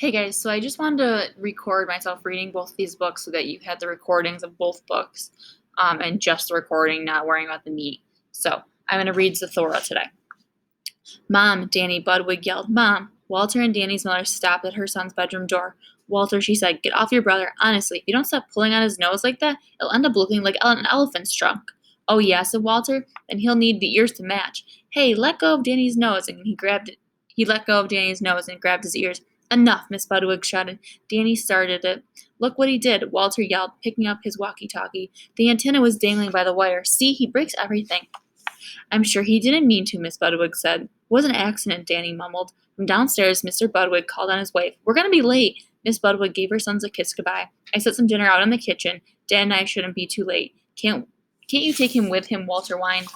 Hey guys, so I just wanted to record myself reading both these books so that you had the recordings of both books, and just the recording, not worrying about the meat. So I'm going to read Zathura today. Mom, Danny Budwig yelled. Mom! Walter and Danny's mother stopped at her son's bedroom door. Walter, she said, get off your brother. Honestly, if you don't stop pulling on his nose like that, it'll end up looking like an elephant's trunk. Oh yeah, said Walter. Then he'll need the ears to match. Hey, let go of Danny's nose, and he let go of Danny's nose and grabbed his ears. Enough, Miss Budwig shouted. Danny started it. Look what he did, Walter yelled, picking up his walkie-talkie. The antenna was dangling by the wire. See, he breaks everything. I'm sure he didn't mean to, Miss Budwig said. It was an accident, Danny mumbled. From downstairs, Mr. Budwig called on his wife. We're going to be late. Miss Budwig gave her sons a kiss goodbye. I set some dinner out in the kitchen. Dad and I shouldn't be too late. Can't you take him with him, Walter whined.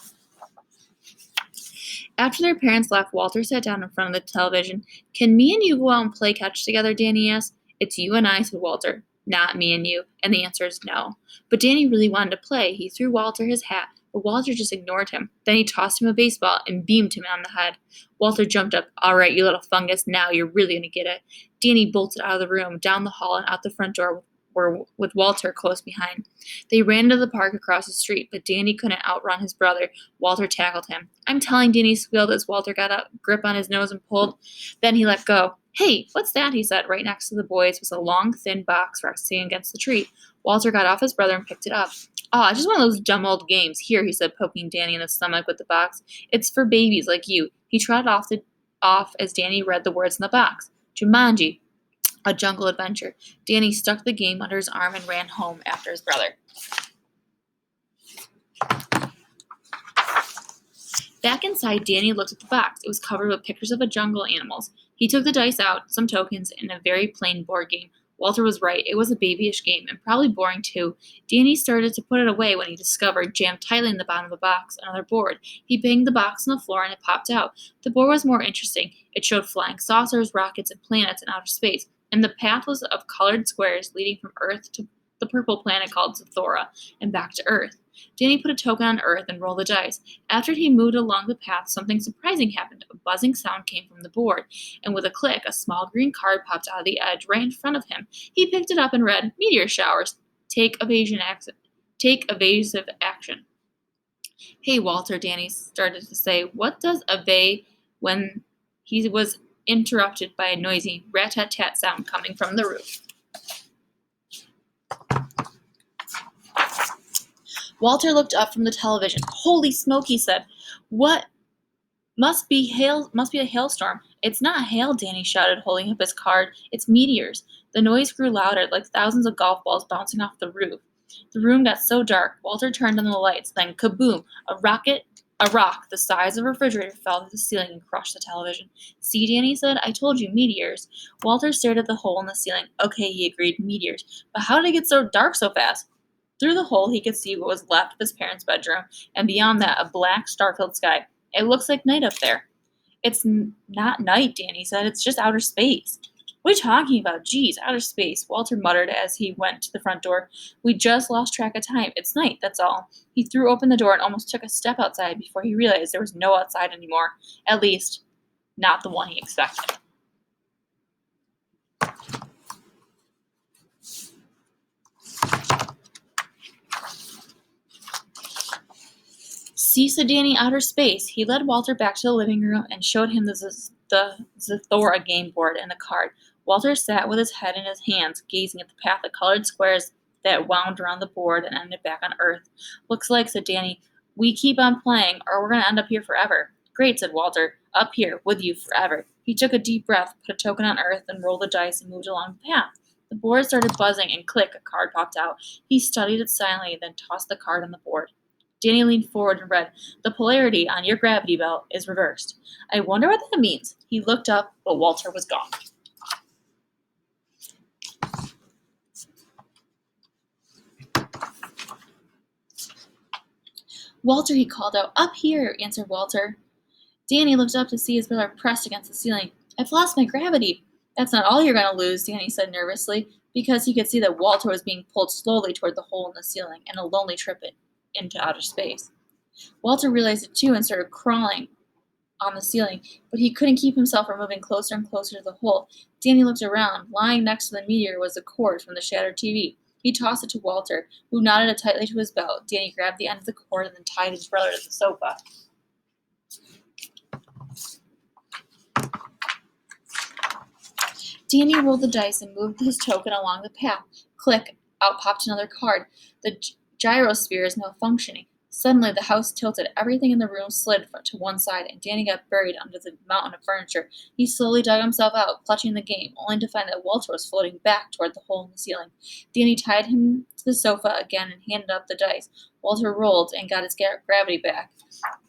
After their parents left, Walter sat down in front of the television. Can me and you go out and play catch together, Danny asked. It's you and I, said Walter. Not me and you. And the answer is no. But Danny really wanted to play. He threw Walter his hat, but Walter just ignored him. Then he tossed him a baseball and beamed him on the head. Walter jumped up. All right, you little fungus, now you're really going to get it. Danny bolted out of the room, down the hall, and out the front door with Walter close behind. They ran into the park across the street, but Danny couldn't outrun his brother. Walter tackled him. I'm telling, Danny squealed as Walter got a grip on his nose and pulled. Then he let go. Hey, what's that? He said. Right next to the boys was a long, thin box resting against the tree. Walter got off his brother and picked it up. Oh, just one of those dumb old games. Here, he said, poking Danny in the stomach with the box. It's for babies like you. He trotted off as Danny read the words in the box. Jumanji, a jungle adventure. Danny stuck the game under his arm and ran home after his brother. Back inside, Danny looked at the box. It was covered with pictures of jungle animals. He took the dice out, some tokens, and a very plain board game. Walter was right. It was a babyish game, and probably boring too. Danny started to put it away when he discovered, jammed tightly in the bottom of the box, another board. He banged the box on the floor, and it popped out. The board was more interesting. It showed flying saucers, rockets, and planets in outer space, and the path was of colored squares leading from Earth to the purple planet called Zathura, and back to Earth. Danny put a token on Earth and rolled the dice. After he moved along the path, something surprising happened. A buzzing sound came from the board, and with a click, a small green card popped out of the edge right in front of him. He picked it up and read, Meteor showers. Take evasive action. Hey, Walter, Danny started to say. What does evade when he was interrupted by a noisy rat-tat-tat sound coming from the roof. Walter looked up from the television. Holy smoke, he said. What? Must be a hailstorm. It's not hail, Danny shouted, holding up his card. It's meteors. The noise grew louder, like thousands of golf balls bouncing off the roof. The room got so dark, Walter turned on the lights. Then, kaboom! A rock the size of a refrigerator fell to the ceiling and crushed the television. See, Danny said, I told you, meteors. Walter stared at the hole in the ceiling. Okay, he agreed, meteors. But how did it get so dark so fast? Through the hole, he could see what was left of his parents' bedroom, and beyond that, a black, star-filled sky. It looks like night up there. It's not night, Danny said. It's just outer space. What are you talking about? Geez, outer space, Walter muttered as he went to the front door. We just lost track of time. It's night, that's all. He threw open the door and almost took a step outside before he realized there was no outside anymore. At least, not the one he expected. See, said Danny, outer space. He led Walter back to the living room and showed him the Zathura game board and the card. Walter sat with his head in his hands, gazing at the path of colored squares that wound around the board and ended back on Earth. Looks like, said Danny, we keep on playing or we're going to end up here forever. Great, said Walter. Up here, with you forever. He took a deep breath, put a token on Earth, and rolled the dice and moved along the path. The board started buzzing and click, a card popped out. He studied it silently, then tossed the card on the board. Danny leaned forward and read, the polarity on your gravity belt is reversed. I wonder what that means. He looked up, but Walter was gone. Walter, he called out. Up here, answered Walter. Danny looked up to see his brother pressed against the ceiling. I've lost my gravity. That's not all you're going to lose, Danny said nervously, because he could see that Walter was being pulled slowly toward the hole in the ceiling and a lonely trip into outer space. Walter realized it too and started crawling on the ceiling, but he couldn't keep himself from moving closer and closer to the hole. Danny looked around. Lying next to the meteor was the cord from the shattered TV. He tossed it to Walter, who knotted it tightly to his belt. Danny grabbed the end of the cord and then tied his brother to the sofa. Danny rolled the dice and moved his token along the path. Click! Out popped another card. The gyrosphere is malfunctioning. Suddenly, the house tilted. Everything in the room slid to one side, and Danny got buried under the mountain of furniture. He slowly dug himself out, clutching the game, only to find that Walter was floating back toward the hole in the ceiling. Danny tied him to the sofa again and handed up the dice. Walter rolled and got his gravity back,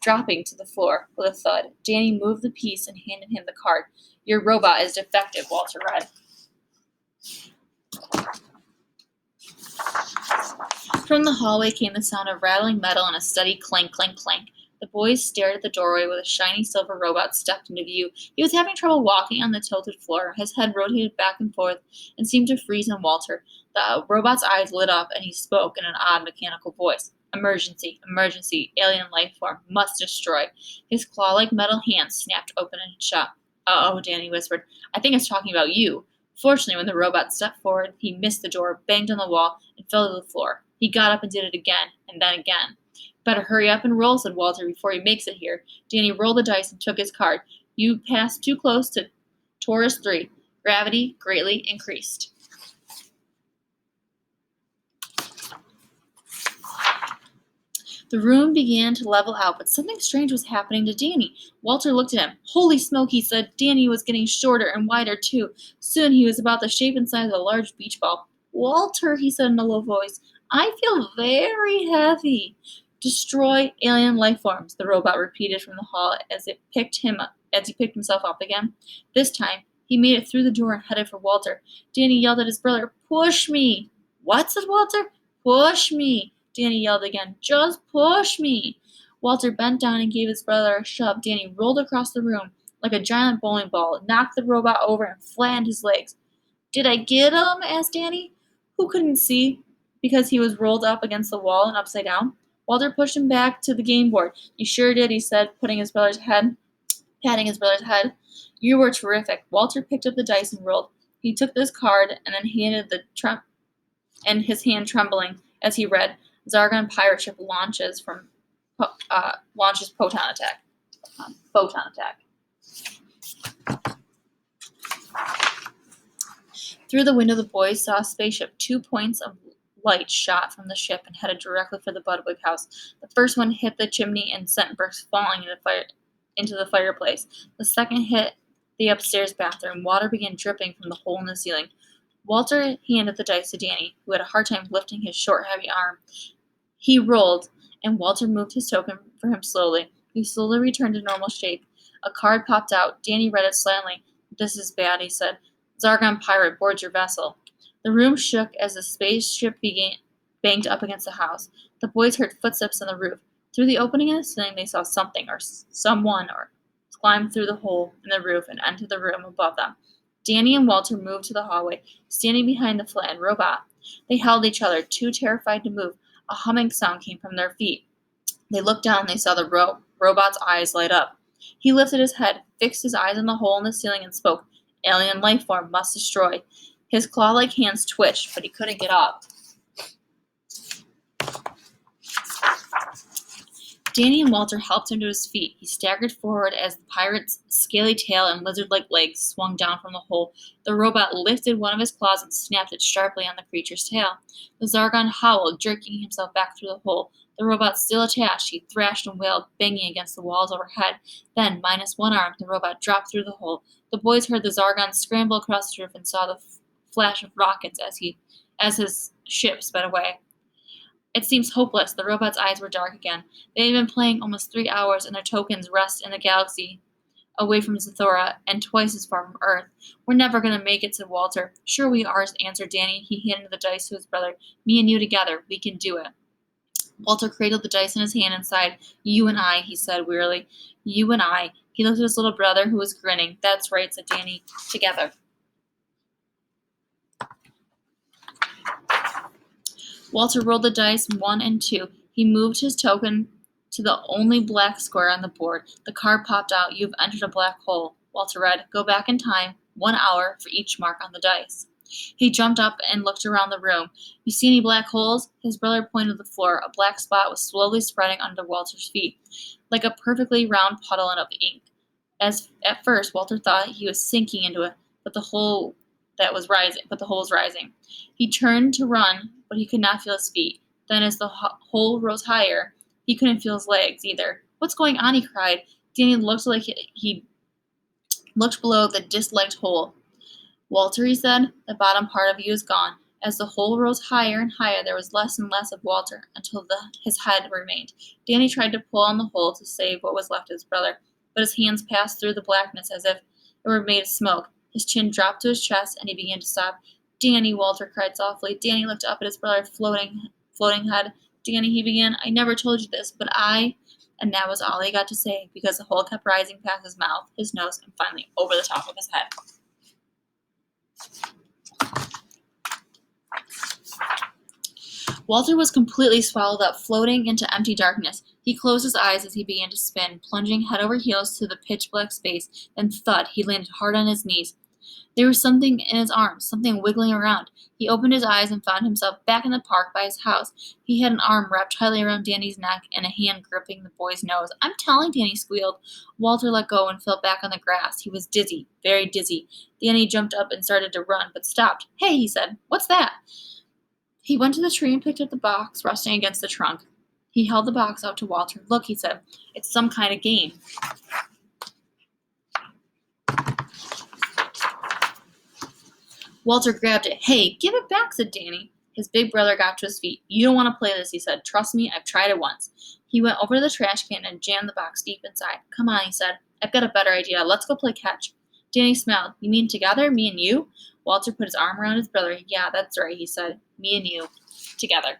dropping to the floor with a thud. Danny moved the piece and handed him the card. Your robot is defective, Walter read. From the hallway came the sound of rattling metal and a steady clank, clank, clank. The boys stared at the doorway where the shiny silver robot stepped into view. He was having trouble walking on the tilted floor. His head rotated back and forth and seemed to freeze on Walter. The robot's eyes lit up, and he spoke in an odd mechanical voice. Emergency, emergency, alien life form, must destroy. His claw-like metal hands snapped open and shut. Uh-oh, Danny whispered. I think it's talking about you. Fortunately, when the robot stepped forward, he missed the door, banged on the wall, and fell to the floor. He got up and did it again, and then again. Better hurry up and roll, said Walter, before he makes it here. Danny rolled the dice and took his card. You passed too close to Taurus 3. Gravity greatly increased. The room began to level out, but something strange was happening to Danny. Walter looked at him. Holy smoke, he said. Danny was getting shorter and wider, too. Soon he was about the shape and size of a large beach ball. Walter, he said in a low voice, I feel very heavy. Destroy alien life forms, the robot repeated from the hall as he picked himself up again. This time, he made it through the door and headed for Walter. Danny yelled at his brother, Push me! What, said Walter? Push me! Danny yelled again, Just push me! Walter bent down and gave his brother a shove. Danny rolled across the room like a giant bowling ball, knocked the robot over, and flattened his legs. Did I get him? Asked Danny, who couldn't see because he was rolled up against the wall and upside down. Walter pushed him back to the game board. You sure did, he said, patting his brother's head. You were terrific. Walter picked up the dice and rolled. He took this card and then handed his hand trembling as he read, Zargon pirate ship launches photon attack. Through the window, the boys saw a spaceship. 2 points of light shot from the ship and headed directly for the Budwig house. The first one hit the chimney and sent bricks falling into the fireplace. The second hit the upstairs bathroom. Water began dripping from the hole in the ceiling. Walter handed the dice to Danny, who had a hard time lifting his short, heavy arm. He rolled, and Walter moved his token for him slowly. He slowly returned to normal shape. A card popped out. Danny read it silently. This is bad, he said. Zargon pirate boards your vessel. The room shook as the spaceship banged up against the house. The boys heard footsteps on the roof. Through the opening in the ceiling, they saw something or someone climb through the hole in the roof and enter the room above them. Danny and Walter moved to the hallway, standing behind the flattened robot. They held each other, too terrified to move. A humming sound came from their feet. They looked down and they saw the robot's eyes light up. He lifted his head, fixed his eyes on the hole in the ceiling, and spoke. Alien life form must destroy. His claw-like hands twitched, but he couldn't get up. Danny and Walter helped him to his feet. He staggered forward as the pirate's scaly tail and lizard-like legs swung down from the hole. The robot lifted one of his claws and snapped it sharply on the creature's tail. The Zargon howled, jerking himself back through the hole. The robot still attached, he thrashed and wailed, banging against the walls overhead. Then, minus one arm, the robot dropped through the hole. The boys heard the Zargon scramble across the roof and saw the flash of rockets as his ship sped away. It seems hopeless. The robot's eyes were dark again. They had been playing almost 3 hours, and their tokens rest in the galaxy away from Zathura and twice as far from Earth. We're never going to make it, said Walter. Sure we are, answered Danny. He handed the dice to his brother. Me and you together. We can do it. Walter cradled the dice in his hand and sighed. You and I, he said wearily. You and I. He looked at his little brother, who was grinning. That's right, said Danny. Together. Walter rolled the dice 1 and 2. He moved his token to the only black square on the board. The card popped out. You've entered a black hole. Walter read, go back in time, 1 hour for each mark on the dice. He jumped up and looked around the room. You see any black holes? His brother pointed to the floor. A black spot was slowly spreading under Walter's feet, like a perfectly round puddle of ink. At first, Walter thought he was sinking into it, but the hole was rising. He turned to run, but he could not feel his feet. Then, as the hole rose higher, he couldn't feel his legs either. What's going on? He cried. Danny looked like he looked below the disliked hole. Walter, he said, the bottom part of you is gone. As the hole rose higher and higher, there was less and less of Walter, until his head remained. Danny tried to pull on the hole to save what was left of his brother, but his hands passed through the blackness as if it were made of smoke. His chin dropped to his chest, and he began to sob. Danny, Walter cried softly. Danny looked up at his brother's floating head. Danny, he began, I never told you this, but and that was all he got to say, because the hole kept rising past his mouth, his nose, and finally over the top of his head. Walter was completely swallowed up, floating into empty darkness. He closed his eyes as he began to spin, plunging head over heels to the pitch-black space. Then thud, he landed hard on his knees. There was something in his arms, something wiggling around. He opened his eyes and found himself back in the park by his house. He had an arm wrapped tightly around Danny's neck and a hand gripping the boy's nose. I'm telling, Danny squealed. Walter let go and fell back on the grass. He was dizzy, very dizzy. Danny jumped up and started to run, but stopped. Hey, he said, what's that? He went to the tree and picked up the box resting against the trunk. He held the box out to Walter. Look, he said, it's some kind of game. Walter grabbed it. Hey, give it back, said Danny. His big brother got to his feet. You don't want to play this, he said. Trust me, I've tried it once. He went over to the trash can and jammed the box deep inside. Come on, he said. I've got a better idea. Let's go play catch. Danny smiled. You mean together, me and you? Walter put his arm around his brother. Yeah, that's right, he said. Me and you. Together.